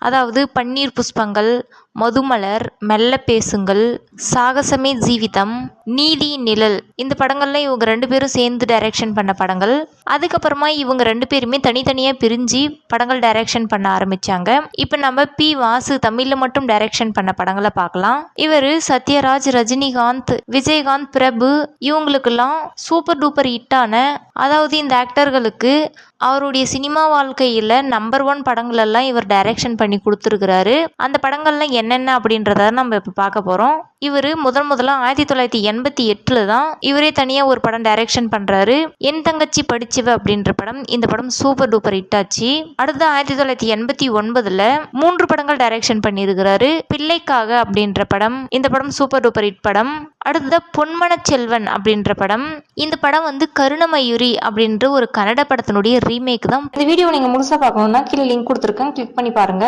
அதாவது பன்னீர் புஷ்பங்கள், மதுமலர், மெல்ல பேசுங்கள், சாகசமே ஜீவிதம், நீதி நிழல் இந்த படங்கள்லாம் இவங்க 2 பேரும் சேர்ந்து டைரக்ஷன் பண்ண படங்கள். அதுக்கப்புறமா இவங்க 2 பேருமே தனித்தனியாக பிரிஞ்சு படங்கள் டைரக்ஷன் பண்ண ஆரம்பித்தாங்க. இப்போ நம்ம பி. வாசு தமிழில் மட்டும் டைரக்ஷன் பண்ண படங்களை பார்க்கலாம். இவர் சத்யராஜ், ரஜினிகாந்த், விஜயகாந்த், பிரபு இவங்களுக்கெல்லாம் சூப்பர் டூப்பர் ஹிட்டான, அதாவது இந்த ஆக்டர்களுக்கு அவருடைய சினிமா வாழ்க்கையில் நம்பர் 1 படங்கள் எல்லாம் இவர் டைரக்ஷன் பண்ணி கொடுத்துருக்கிறாரு. அந்த படங்கள்லாம் என்னென்ன அப்படின்றத நம்ம இப்போ பார்க்க போகிறோம். இவர் முதல்ல 1988 தான் இவரே தனியாக ஒரு படம் டைரக்ஷன் பண்ணுறாரு. என் தங்கச்சி படிச்சவ அப்படின்ற படம். இந்த படம் சூப்பர் டூப்பர் ஹிட் ஆச்சு. அடுத்து 1989 3 படங்கள் டைரக்ஷன் பண்ணியிருக்கிறாரு. பிள்ளைக்காக அப்படின்ற படம். இந்த படம் சூப்பர் டூப்பர் ஹிட் படம். அடுத்த பொன்மனச் செல்வன் அப்படின்ற படம். இந்த படம் கருணமயூரி அப்படின்ற ஒரு கன்னட படத்தினுடைய ரீமேக் தான். இந்த வீடியோ நீங்கள் முழுசாக பார்க்கணுன்னா கீழே லிங்க் கொடுத்துருக்கேன், கிளிக் பண்ணி பாருங்கள்.